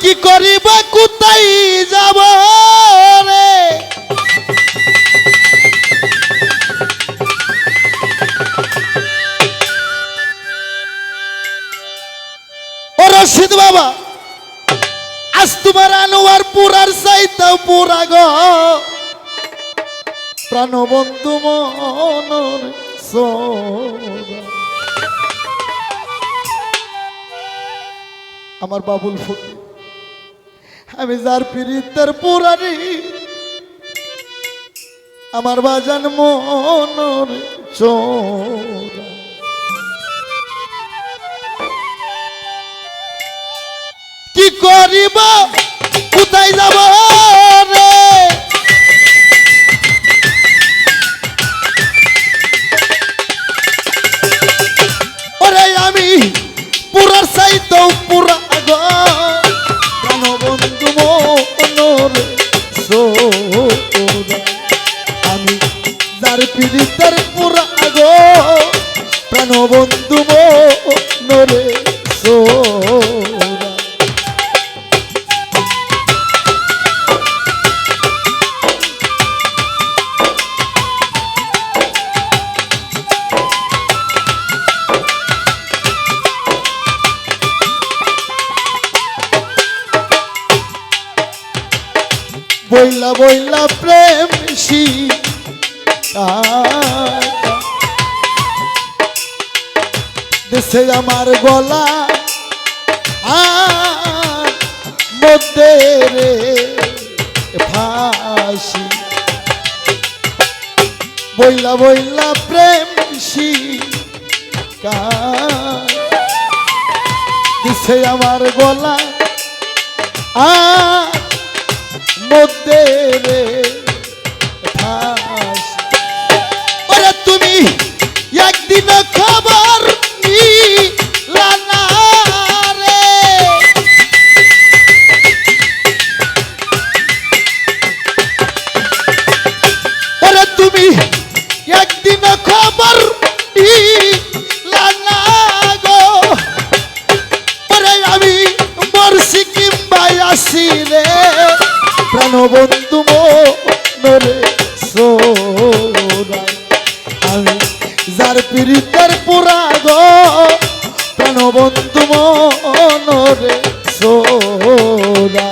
কি করিব কোথায় যাব রে ও রশিদ বাবা আজ তোমার আনোয়ার পুরার চাইতেও পুরা গো প্রাণবন্ধু মনর সোনা আমার বাবুল ফকির আমি যার পীড়িতের পুরানি আমার বাজান মনর চোরা কি করিব কোথায় যাব রে ওরে আমি পুরার চাইতেও পুরা গো প্রাণবন্ধু মনর সোনা আমি যার পীড়িতের পুরা গো প্রাণবন্ধু মনরে সোনা বইলা বইলা প্রেম দেশে আমার গলা আর মধ্যে রে ফাঁসি বইলা বইলা প্রেম দেশে আমার গলা আর মধ্যে রে ওরে তুমি একদিন খবর নিলা না রে ওরে তুমি একদিন খবর নিলা না গো ওরে আমি মরছি কিংবা আসি রে প্রাণবন্ধু মনরে সোনা আমি যার পীড়িতের পুরা গো প্রাণবন্ধু মনরে সোনা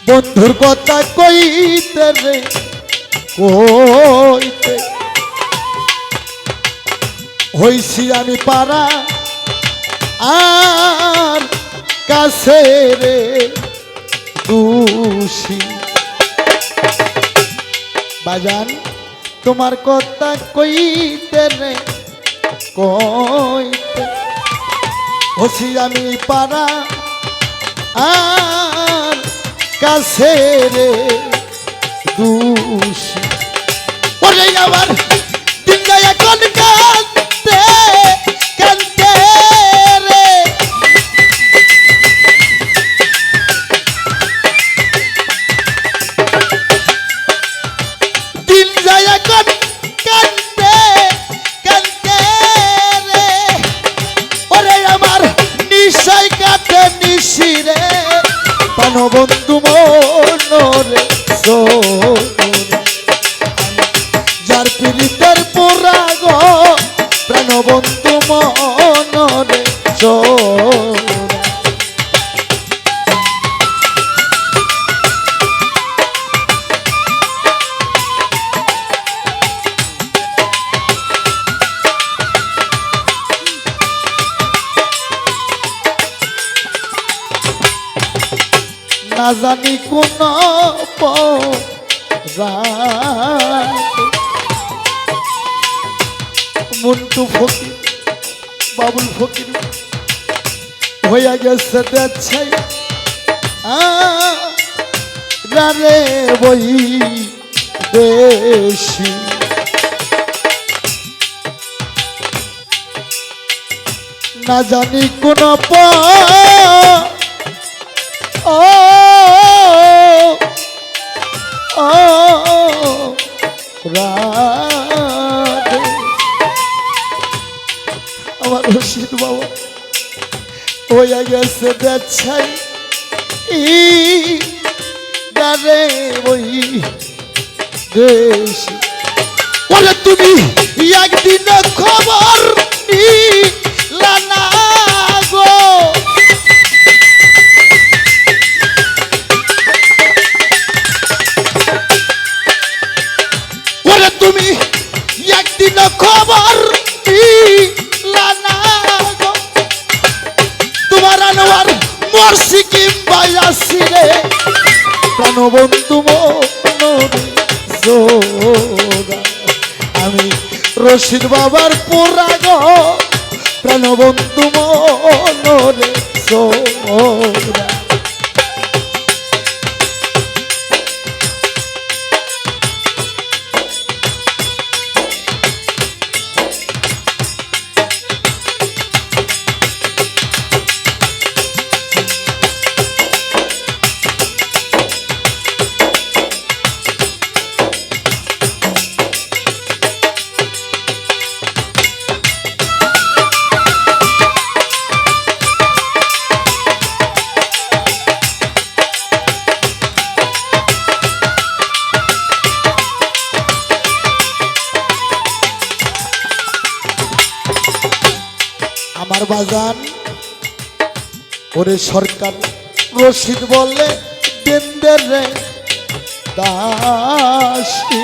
বন্ধুর কথা কইতে রে কইতে হইছি আমি পারা আর কাছে রে দোষী বাজান তোমার কথা কইতে রে কইতে হইছি আমি পারা আর কাছে রে দোষী ওরে আমার দিন যায় এখন কাঁদতে কাঁদতে রে দিন যায় এখন কাঁদতে কাঁদতে রে ওরে আমার নিশাই কাটে নিশি রে প্রাণবন্ধু মনরে সোনা যার পীড়িতের পুরা গো প্রাণবন্ধু মনরে সোনা না জানি কোন মন্টু ফকির বাবুল ফকির হইয়া গেছে দেখছে রে বই দেশি না জানি কোন আমার রশিদ বাবা হইয়া গেছে দেখছাই রে ওই দেশ বলে তুমি একদিন খবর লানা গো বলে তুমি একদিন খবর লানা গো তোমার আনোয়ার মর্সি কিংবা আসিরে প্রাণবন্ধু আমি রশিদ বাবার পোড়া গো প্রাণবন্ধু মনরে সোরা আমার বাজান ওরে সরকার রশিদ বলে বেন্দের রে দাসী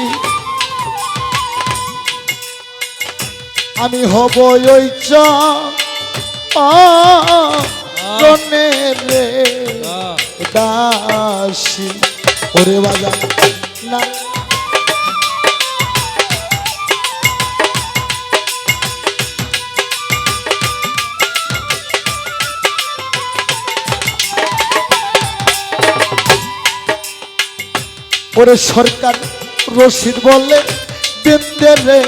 আমি হব ওই চনে রে দাসী ওরে বাজান না ওরে সরকার রশিদ বলে বেন্দের রে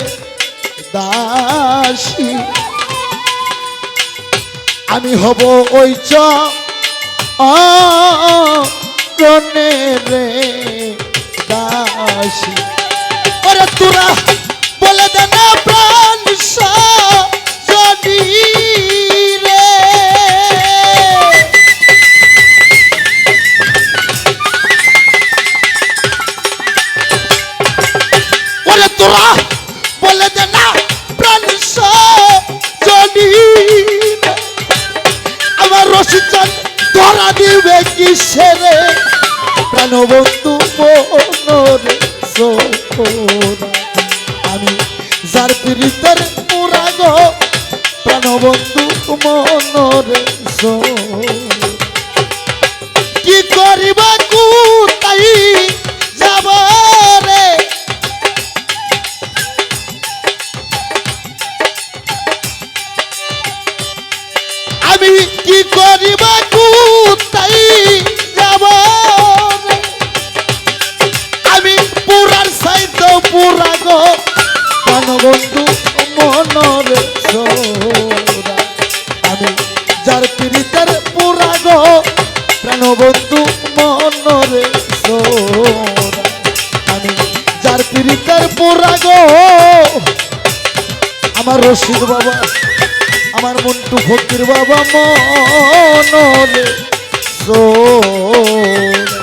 দাসী আমি হব ওই চনে রে দাসী ওরে তোরা বলে দে না প্রাণ যদি রে তোরা বলে দে না প্রাণ যদি আমার রশিদ ধরা দিবে কিসেরে প্রাণবন্ধু মনরে সোরা আমি যার পীড়িতের পুরা গো প্রাণবন্ধু মনরে সোরা কি করিবা কুতাই যাব রে আমি কি করিবা কুতাই যাব আমি পুরার সাইড পুরা গো প্রাণবন্ধু মনরে সোরা আমি যার পীড়িতের পুরা গো প্রাণবন্ধু মনরে সোরা আমি যার পীড়িতের পুরা গো আমার রশিদ বাবা আমার মন্টু ফকির বাবা মনরে সোরা